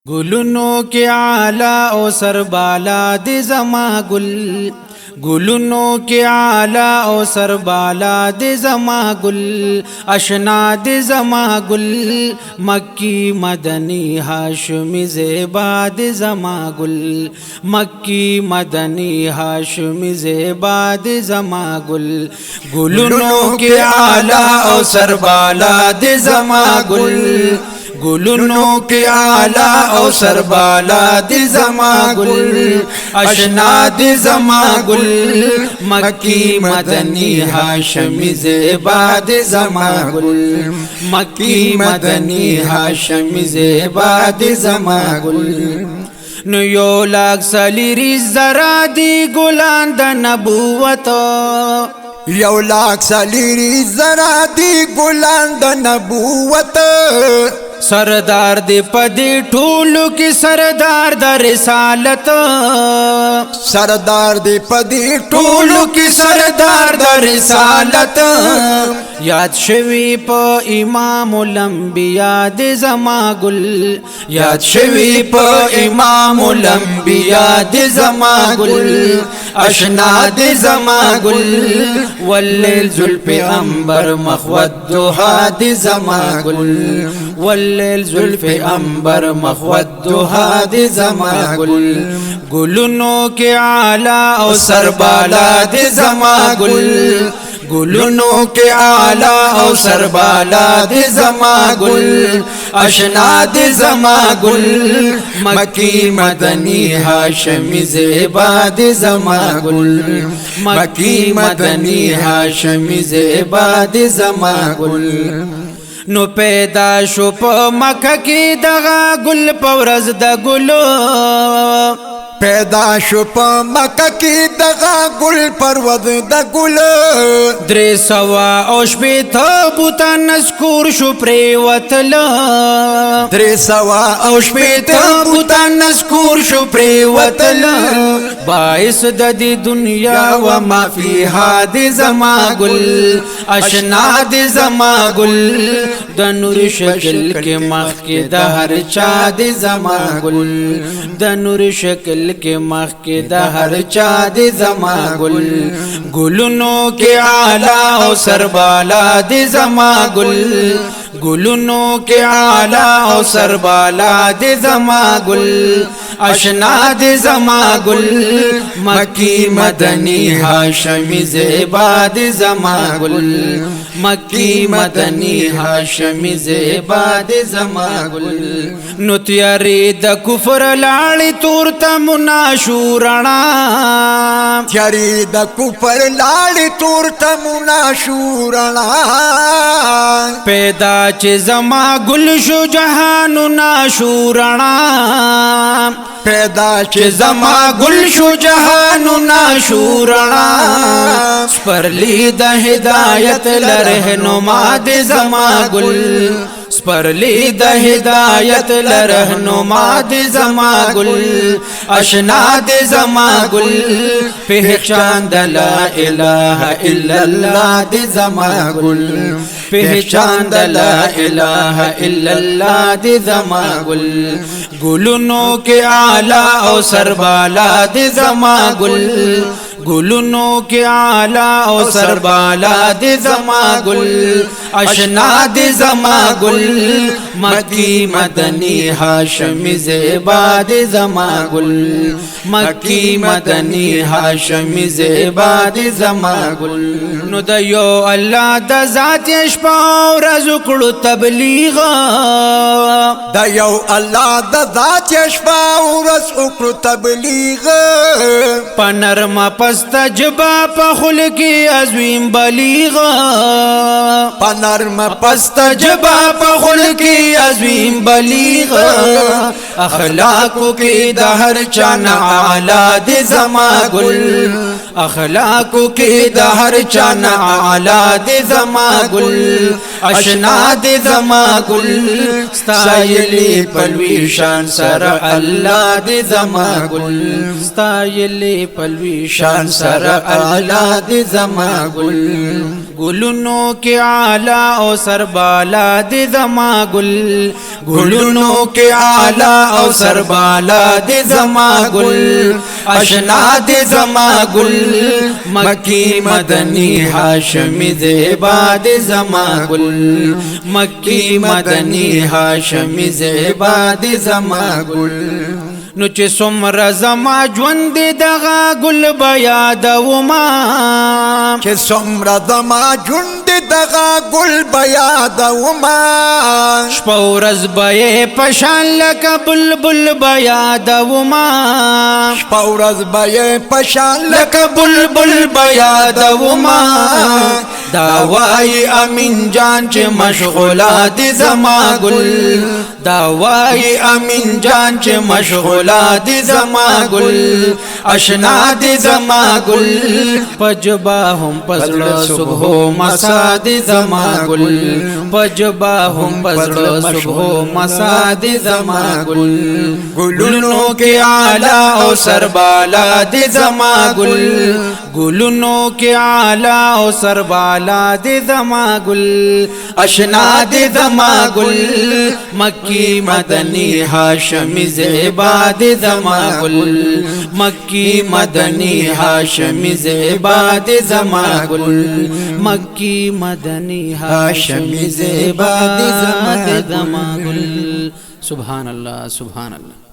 गुलुनो के आला ओ सरबाला दे जमा गुल, गुलुनो के आला ओ सरबाला दे जमा गुल, अशना दे जमा गुल, मक्की मदनी हाशमी ज़ेबा दे जमा गुल, मक्की मदनी हाशमी ज़ेबा दे जमा गुल। गुलुनो के आला ओ सरबाला दे जमा गुल, गुलुनो के आला ओ सरबाला दे जमा गुल, अशना दे जमा गुल, मक्की मदनी हाशमी ज़ेबा दे जमा गुल, मक्की मदनी हाशमी ज़ेबा दे जमा गुल। नु यो लाख सलीरी जरा दी गुलान द नबूवत, यौ लाख सलीरी जरा दी गुलान द नबूवत, सरदार दे पदे ठूलू की सरदार द रिसालत, सरदार दे पदी ठूलू की सरदार द रिसालत। याद शवी प इमामुल अंबिया दे जमा गुल, याद शवी प इमामुल अंबिया दे जमा गुल, अशना दे जमा गुल, वल्लैल जुल्फ़े अंबर मखवत दुहा दे जमा गुल, वल्लैल जुल्फ़े अंबर मखवत दुहा दे जमा गुल। गुलुनो के आला ओ सरबाला दे जमा गुल, गुलुनो के आला ओ सरबाला दे जमा गुल, अशना दे जमा गुल, मक्की मदनी हाशमी ज़ेबा दे जमा गुल, मक्की मदनी हाशमी ज़ेबा दे जमा गुल। नो पैदा शो प मक्का की दगा गुल पवरज द गुलो, पैदा शुप मक्का की दगा गुल परवद द गुल, द्रे सवा औशबेथ बुता नस्कूर शुप्रे वतल, द्रे सवा औशबेथ बुता नस्कूर शुप्रे वतल, बाइस ददी दुनिया व माफी हादे जमा गुल, अशना दे जमा गुल, दनुर शक्ल के मख के दहर चा दे जमा गुल, दनुर शक्ल के मख के दहर चा दे जमा गुल। गुलुनो के आला ओ सरबाला दे जमा गुल, गुलुनो के आला ओ सरबाला दे जमा गुल, अशना दे जमा गुल, मक्की मदनी हाशमी ज़ेबा दे जमा गुल, मक्की मदनी हाशमी ज़ेबा दे जमा गुल। नुतियारी द कुफर लाड़ी तूरता मुनाशूरणा, थ्यारी द कुफर लाड़ी तूरता मुनाशूरणा, पैदा चे जमा गुल शो जहानु नाशूरणा, पैदा चे जमा गुल शो जहानु नाशूरणा, स्परली द हिदायत लरहनुमा दे जमा गुल, स्परली द हिदायत लरहनुमा दे जमा गुल, अशना दे जमा गुल, पहचान द ला इलाहा इल्लल्लाह दे जमा गुल, पहचान द ला इलाहा इल्लल्लाह दे जमा गुल। गुलुनो के आला ओ सरबाला दे जमा गुल, गुलुनो के आला ओ सरबाला दे जमा गुल, अशना दे जमा गुल, मक्की मदनी हाशमी ज़ेबा दे जमा गुल, मक्की मदनी हाशमी ज़ेबा दे जमा गुल। नु दयो अल्लाह द ज़ात यशपा रज़ुकड़ु तबलीग, दयो अल्लाह द ज़ात यशपा रज़ुकड़ु तबलीग, पनरम पस्तजबा पखुल की अज़ीम बलीग, पनरम पस्तजबा पखुल की अज़ीम बलीग, अखलाक़ों की दहर चाना आला दे जमा गुल, अखलाक़ों की दहर चाना आला दे जमा गुल, अशना दे जमा गुल, स्तायली पलवी शान सर अल्लाह दे जमा गुल, स्तायली पलवी शान सर अल्लाह दे जमा गुल। गुलनो के आला ओ सरबाला दे जमा गुल, गुलनो के आला ओ सरबाला दे जमा गुल, अशना दे जमा गुल, मक्की मदनी हाशमी ज़ेबा दे जमा गुल, मक्की मदनी हाशमी ज़ेबा दे जमा गुल। नु چې څومره زما ژوند دغه ګل بیادوما، چې څومره زما ژوند دغه ګل بیادوما، شپه ورځ به یې په شان لکه بلبل بیادوما، شپه ورځ به یې په شان لکه بلبل بیادوما، دا وای امین جان چې مشغولات زما ګل، دا وای امین جان چې مشغولات زما ګل، اشنا دې زما ګل، پجبا هم پزړه صبح مسا دې زما ګل، پجبا هم پزړه صبح مسا دې زما ګل، ګلونو کې اعلی او سربالا دې زما ګل، ګلونو کې اعلی او سربالا دے زما گل، اشنا دے زما گل، مکی مدنی ہاشمی ذیبا دے زما گل، مکی مدنی ہاشمی ذیبا دے زما گل، مکی مدنی ہاشمی ذیبا دے زما گل۔ سبحان اللہ سبحان اللہ۔